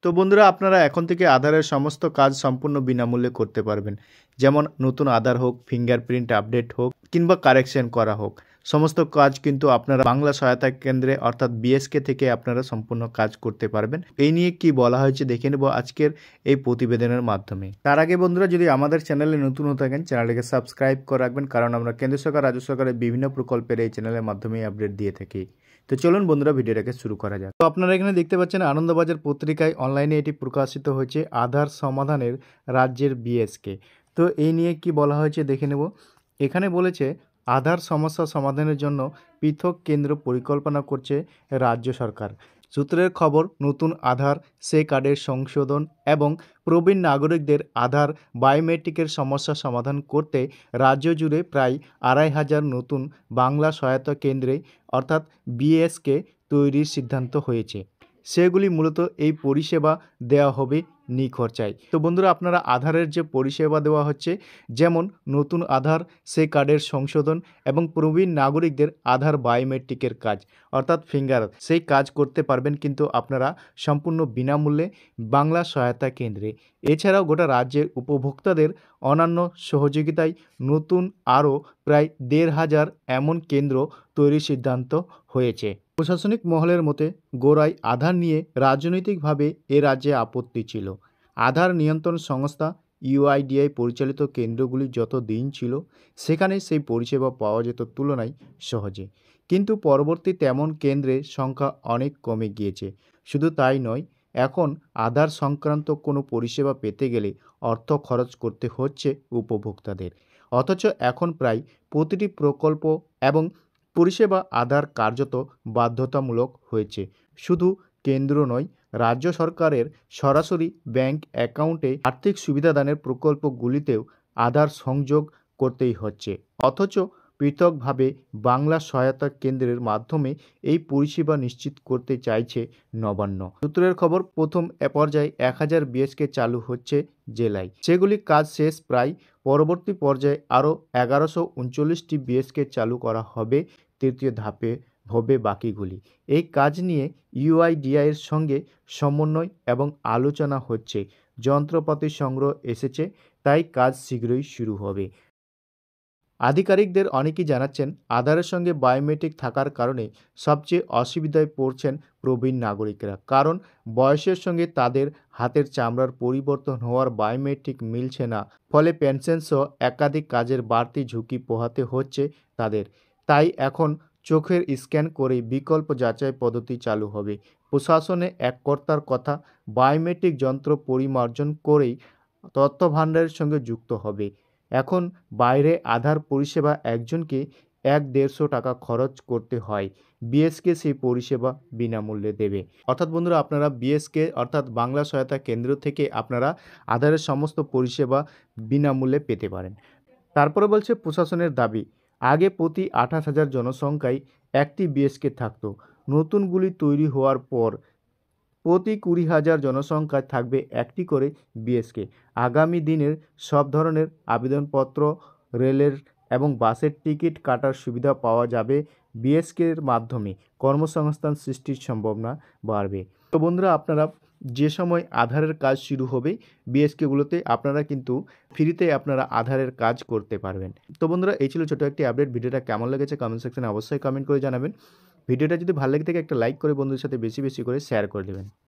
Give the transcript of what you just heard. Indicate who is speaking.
Speaker 1: তো বন্ধুরা আপনারা এখন থেকে আধারের সমস্ত কাজ সম্পূর্ণ বিনামূল্যে করতে পারবেন। যেমন নতুন আধার হোক, ফিঙ্গারপ্রিন্ট আপডেট হোক কিংবা কারেকশন করা হোক। সমস্ত কাজ কিন্তু আপনারা বাংলা সহায়তা কেন্দ্রে অর্থাৎ বিএসকে থেকে আপনারা সম্পূর্ণ কাজ করতে পারবেন। এই নিয়ে কি বলা হয়েছে দেখে নেব আজকের এই প্রতিবেদনের মাধ্যমে। তার আগে বন্ধুরা যদি আমাদের চ্যানেলে নতুন হয়ে থাকেন চ্যানেলটিকে সাবস্ক্রাইব করে রাখবেন, কারণ আমরা কেন্দ্র সরকার রাজ্য সরকারের বিভিন্ন প্রকল্পের এই চ্যানেলের মাধ্যমে আপডেট দিয়ে থাকি। তো চলুন বন্ধুরা ভিডিওটাকে শুরু করা যাক। তো আপনারা এখানে দেখতে পাচ্ছেন আনন্দবাজার পত্রিকায় অনলাইনে এটি প্রকাশিত হয়েছে আধার সমাধানের রাজ্যের বিএসকে। তো এই নিয়ে কি বলা হয়েছে দেখে নেব। এখানে বলেছে আধার সমস্যা সমাধানের জন্য পৃথক কেন্দ্র পরিকল্পনা করছে রাজ্য সরকার। সূত্রের খবর, নতুন আধার সে কার্ডের সংশোধন এবং প্রবীণ নাগরিকদের আধার বায়োমেট্রিকের সমস্যা সমাধান করতে রাজ্য জুড়ে প্রায় ২৫০০ নতুন বাংলা সহায়তা কেন্দ্রে অর্থাৎ বিএসকে তৈরির সিদ্ধান্ত হয়েছে। সেগুলি মূলত এই পরিষেবা দেওয়া হবে নিখরচায়। তো বন্ধুরা আপনারা আধারের যে পরিষেবা দেওয়া হচ্ছে, যেমন নতুন আধার সে কার্ডের সংশোধন এবং প্রবীণ নাগরিকদের আধার বায়োমেট্রিকের কাজ অর্থাৎ ফিঙ্গার, সেই কাজ করতে পারবেন কিন্তু আপনারা সম্পূর্ণ বিনামূল্যে বাংলা সহায়তা কেন্দ্রে। এছাড়াও গোটা রাজ্যের উপভোক্তাদের অন্যান্য সহযোগিতায় নতুন আরও প্রায় ১৫০০ এমন কেন্দ্র তৈরির সিদ্ধান্ত হয়েছে। প্রশাসনিক মহলের মতে গোড়ায় আধার নিয়ে রাজনৈতিকভাবে এ রাজ্যে আপত্তি ছিল। আধার নিয়ন্ত্রণ সংস্থা ইউআইডিআই পরিচালিত কেন্দ্রগুলি যত দিন ছিল সেখানে সেই পরিষেবা পাওয়া যেত তুলনায় সহজে, কিন্তু পরবর্তী তেমন কেন্দ্রের সংখ্যা অনেক কমে গিয়েছে। শুধু তাই নয়, এখন আধার সংক্রান্ত কোনো পরিষেবা পেতে গেলে অর্থ খরচ করতে হচ্ছে উপভোক্তাদের। অথচ এখন প্রায় প্রতিটি প্রকল্প এবং পরিষেবা আধার কার্যত বাধ্যতামূলক হয়েছে। শুধু কেন্দ্র নয়, রাজ্য সরকারের সরাসরি ব্যাংক অ্যাকাউন্টে আর্থিক সুবিধাদানের প্রকল্পগুলিতেও আধার সংযোগ করতেই হচ্ছে। অথচ পৃথকভাবে বাংলা সহায়তা কেন্দ্রের মাধ্যমে এই পরিষেবা নিশ্চিত করতে চাইছে নবান্ন। সূত্রের খবর, প্রথম পর্যায়ে ১০০০ বিএসকে চালু হচ্ছে জেলায়, সেগুলি কাজ শেষ প্রায়। পরবর্তী পর্যায়ে আরও ১১৩৯টি বিএসকে চালু করা হবে। তৃতীয় ধাপে হবে বাকিগুলি। এই কাজ নিয়ে ইউআইডিআইয়ের সঙ্গে সমন্বয় এবং আলোচনা হচ্ছে। যন্ত্রপাতি সংগ্রহ এসেছে, তাই কাজ শীঘ্রই শুরু হবে। আধিকারিকদের অনেকেই জানাচ্ছেন আধারের সঙ্গে বায়োমেট্রিক থাকার কারণে সবচেয়ে অসুবিধায় পড়ছেন প্রবীণ নাগরিকরা, কারণ বয়সের সঙ্গে তাদের হাতের চামড়ার পরিবর্তন হওয়ার বায়োমেট্রিক মিলছে না। ফলে পেনশনসহ একাধিক কাজের বাড়তি ঝুঁকি পোহাতে হচ্ছে তাদের। তাই এখন চোখের স্ক্যান করে বিকল্প যাচাই পদ্ধতি চালু হবে। প্রশাসনে এক কর্তার কথা, বায়োমেট্রিক যন্ত্র পরিমার্জন করেই তথ্য ভাণ্ডারের সঙ্গে যুক্ত হবে। এখন বাইরে আধার পরিষেবা একজনকে ১-১৫০ টাকা খরচ করতে হয়, বিএসকে সেই পরিষেবা বিনামূল্যে দেবে। অর্থাৎ বন্ধুরা আপনারা বিএসকে অর্থাৎ বাংলা সহায়তা কেন্দ্র থেকে আপনারা আধারের সমস্ত পরিষেবা বিনামূল্যে পেতে পারেন। তারপরে বলছে প্রশাসনের দাবি, আগে প্রতি ২৮,০০০ জনসংখ্যায় একটি বিএসকে থাকতো। নতুনগুলি তৈরি হওয়ার পর প্রতি ২০,০০০ জনসংখ্যায় থাকবে একটি করে বিএসকে। আগামী দিনের সব ধরনের আবেদনপত্র, রেলের এবং বাসের টিকিট কাটার সুবিধা পাওয়া যাবে বিএসকের মাধ্যমে। কর্মসংস্থান সৃষ্টির সম্ভাবনা বাড়বে। তো বন্ধুরা আপনারা যে সময় আধারের কাজ শুরু হবে বিএসকেগুলোতে আপনারা কিন্তু ফ্রিতে আপনারা আধারের কাজ করতে পারবেন। তো বন্ধুরা এই ছিল ছোটো একটি আপডেট। ভিডিওটা কেমন লেগেছে কমেন্ট সেকশনে অবশ্যই কমেন্ট করে জানাবেন। ভিডিওটা যদি ভালো লেগে থাকে একটা লাইক করে বন্ধুদের সাথে বেশি বেশি করে শেয়ার করে দেবেন।